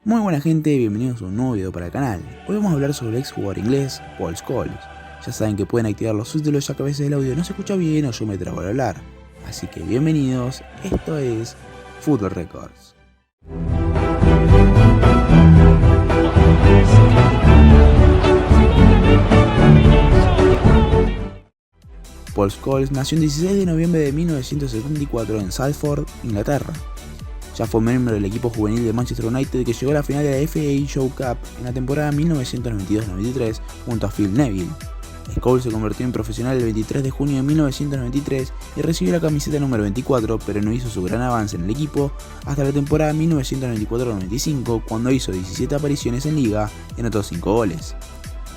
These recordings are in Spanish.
Muy buena gente, bienvenidos a un nuevo video para el canal. Hoy vamos a hablar sobre el ex jugador inglés, Paul Scholes. Ya saben que pueden activar los subtítulos ya que a veces el audio no se escucha bien o yo me trabo al hablar. Así que bienvenidos, esto es Football Records. Paul Scholes nació el 16 de noviembre de 1974 en Salford, Inglaterra. Ya fue miembro del equipo juvenil de Manchester United que llegó a la final de la FA Show Cup en la temporada 1992-93 junto a Phil Neville. Scholes se convirtió en profesional el 23 de junio de 1993 y recibió la camiseta número 24, pero no hizo su gran avance en el equipo hasta la temporada 1994-95, cuando hizo 17 apariciones en liga y anotó 5 goles.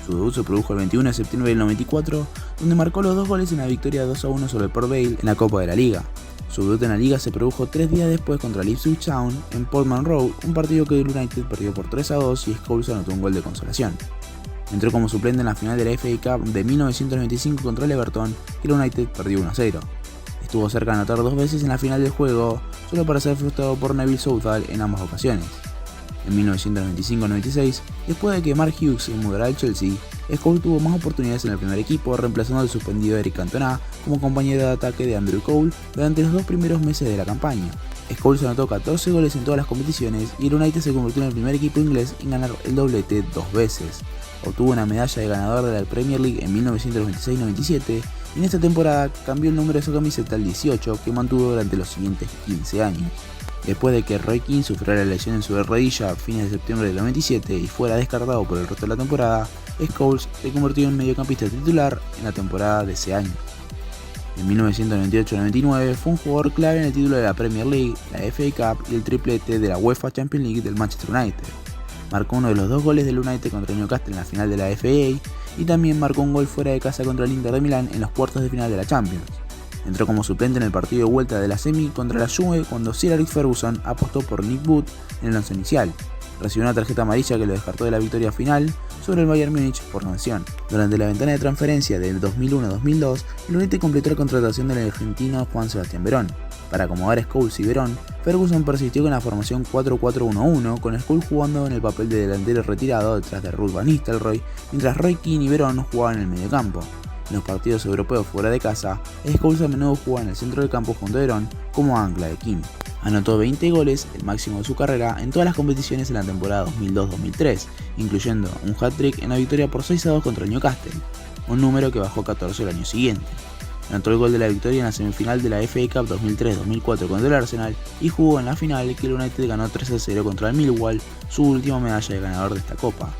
Su debut se produjo el 21 de septiembre del 94, donde marcó los 2 goles en la victoria 2-1 sobre el Port Vale en la Copa de la Liga. Su debut en la liga se produjo 3 días después contra el Ipswich Town en Portman Road, un partido que el United perdió por 3-2 y Scholes anotó un gol de consolación. Entró como suplente en la final de la FA Cup de 1995 contra el Everton y el United perdió 1-0. Estuvo cerca de anotar 2 veces en la final del juego, solo para ser frustrado por Neville Southall en ambas ocasiones. En 1995-96, después de que Mark Hughes se mudara al Chelsea, Scholes tuvo más oportunidades en el primer equipo, reemplazando al suspendido Eric Cantona como compañero de ataque de Andrew Cole durante los 2 primeros meses de la campaña. Scholes anotó 14 goles en todas las competiciones y el United se convirtió en el primer equipo inglés en ganar el doblete 2 veces. Obtuvo una medalla de ganador de la Premier League en 1996-97 y en esta temporada cambió el número de su camiseta al 18, que mantuvo durante los siguientes 15 años. Después de que Roy Keane sufriera la lesión en su rodilla a fines de septiembre del 97 y fuera descartado por el resto de la temporada, Scholes se convirtió en mediocampista titular en la temporada de ese año. En 1998-99 fue un jugador clave en el título de la Premier League, la FA Cup y el triplete de la UEFA Champions League del Manchester United. Marcó uno de los 2 goles del United contra el Newcastle en la final de la FA y también marcó un gol fuera de casa contra el Inter de Milán en los cuartos de final de la Champions. Entró como suplente en el partido de vuelta de la semi contra la Juve cuando Sir Alex Ferguson apostó por Nick Butt en el once inicial. Recibió una tarjeta amarilla que lo descartó de la victoria final sobre el Bayern Múnich por sanción. Durante la ventana de transferencia del 2001-2002, el United completó la contratación del argentino Juan Sebastián Verón. Para acomodar a Scholes y Verón, Ferguson persistió con la formación 4-4-1-1, con Scholes jugando en el papel de delantero retirado detrás de Ruud van Nistelrooy, mientras Roy Keane y Verón jugaban en el mediocampo. En los partidos europeos fuera de casa, Scholes a menudo jugaba en el centro del campo junto a Verón como ancla de Keane. Anotó 20 goles, el máximo de su carrera, en todas las competiciones en la temporada 2002-2003, incluyendo un hat-trick en la victoria por 6-2 contra el Newcastle, un número que bajó 14 el año siguiente. Anotó el gol de la victoria en la semifinal de la FA Cup 2003-2004 contra el Arsenal y jugó en la final que el United ganó 3-0 contra el Millwall, su última medalla de ganador de esta copa.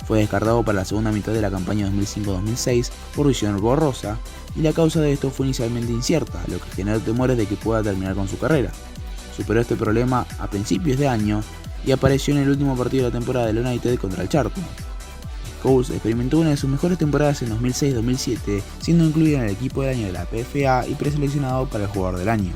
Fue descartado para la segunda mitad de la campaña 2005-2006 por visión borrosa y la causa de esto fue inicialmente incierta, lo que generó temores de que pueda terminar con su carrera. Superó este problema a principios de año y apareció en el último partido de la temporada del United contra el Charlton. Scholes experimentó una de sus mejores temporadas en 2006-2007, siendo incluido en el equipo del año de la PFA y preseleccionado para el jugador del año.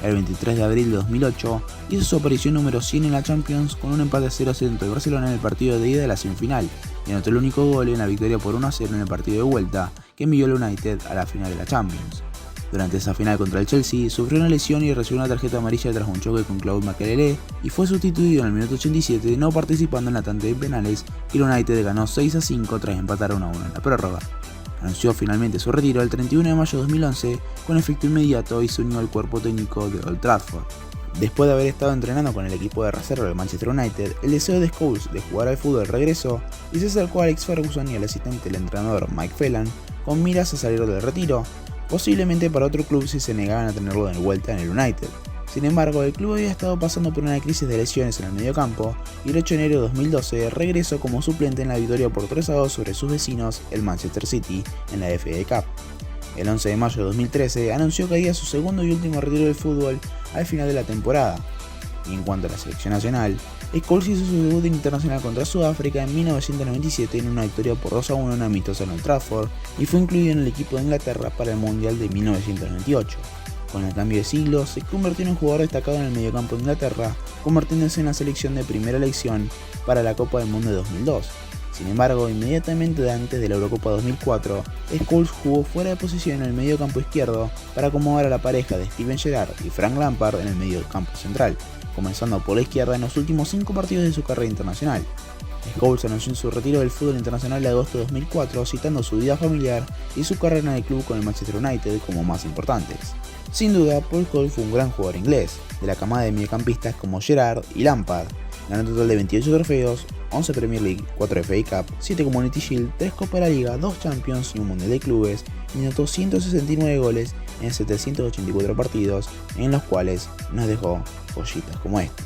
El 23 de abril de 2008 hizo su aparición número 100 en la Champions con un empate 0-0 entre el Barcelona en el partido de ida de la semifinal y anotó el único gol en la victoria por 1-0 en el partido de vuelta que envió al United a la final de la Champions. Durante esa final contra el Chelsea sufrió una lesión y recibió una tarjeta amarilla tras un choque con Claude Makélélé y fue sustituido en el minuto 87 no participando en la tanda de penales y el United ganó 6-5 tras empatar 1-1 en la prórroga. Anunció finalmente su retiro el 31 de mayo de 2011 con efecto inmediato y se unió al cuerpo técnico de Old Trafford. Después de haber estado entrenando con el equipo de reserva del Manchester United, el deseo de Scholes de jugar al fútbol regresó y se acercó a Alex Ferguson y al asistente del entrenador Mike Phelan con miras a salir del retiro, posiblemente para otro club si se negaban a tenerlo de vuelta en el United. Sin embargo, el club había estado pasando por una crisis de lesiones en el mediocampo y el 8 de enero de 2012 regresó como suplente en la victoria por 3-2 sobre sus vecinos, el Manchester City, en la FA Cup. El 11 de mayo de 2013 anunció que haría su segundo y último retiro del fútbol al final de la temporada. Y en cuanto a la selección nacional, Scholes hizo su debut internacional contra Sudáfrica en 1997 en una victoria por 2-1 en amistosa en Old Trafford y fue incluido en el equipo de Inglaterra para el Mundial de 1998. Con el cambio de siglo, se convirtió en un jugador destacado en el mediocampo de Inglaterra, convirtiéndose en la selección de primera elección para la Copa del Mundo de 2002. Sin embargo, inmediatamente antes de la Eurocopa 2004, Scholes jugó fuera de posición en el mediocampo izquierdo para acomodar a la pareja de Steven Gerrard y Frank Lampard en el mediocampo central. comenzando por la izquierda en los últimos 5 partidos de su carrera internacional. Scholes anunció su retiro del fútbol internacional de agosto de 2004, citando su vida familiar y su carrera en el club con el Manchester United como más importantes. Sin duda, Paul Scholes fue un gran jugador inglés, de la camada de mediocampistas como Gerrard y Lampard. Ganó un total de 28 trofeos, 11 Premier League, 4 FA Cup, 7 Community Shield, 3 Copa de la Liga, 2 Champions y un Mundial de Clubes, y anotó 169 goles en 784 partidos, en los cuales nos dejó joyitas como esta.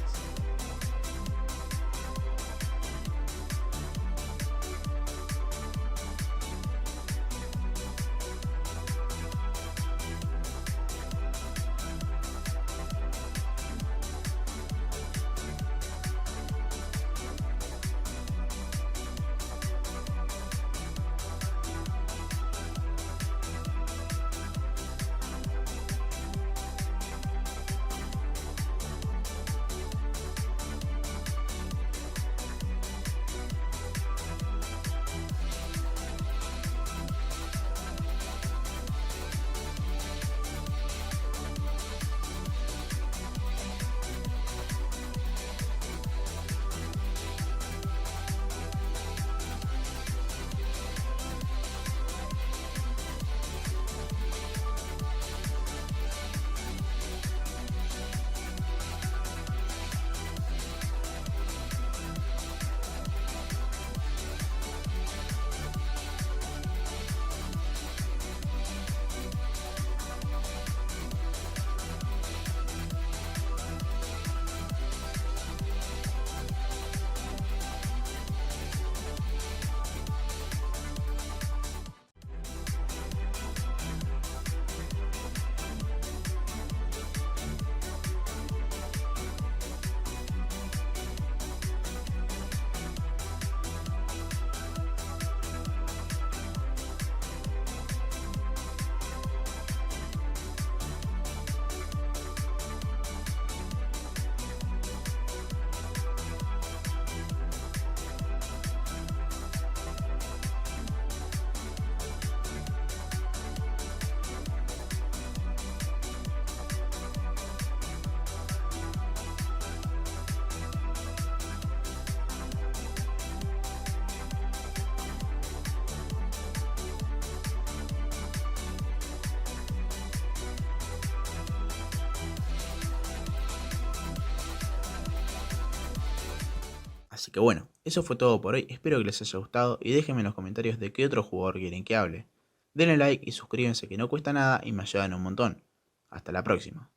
Así que bueno, eso fue todo por hoy, espero que les haya gustado y déjenme en los comentarios de qué otro jugador quieren que hable. Denle like y suscríbanse que no cuesta nada y me ayudan un montón. Hasta la próxima.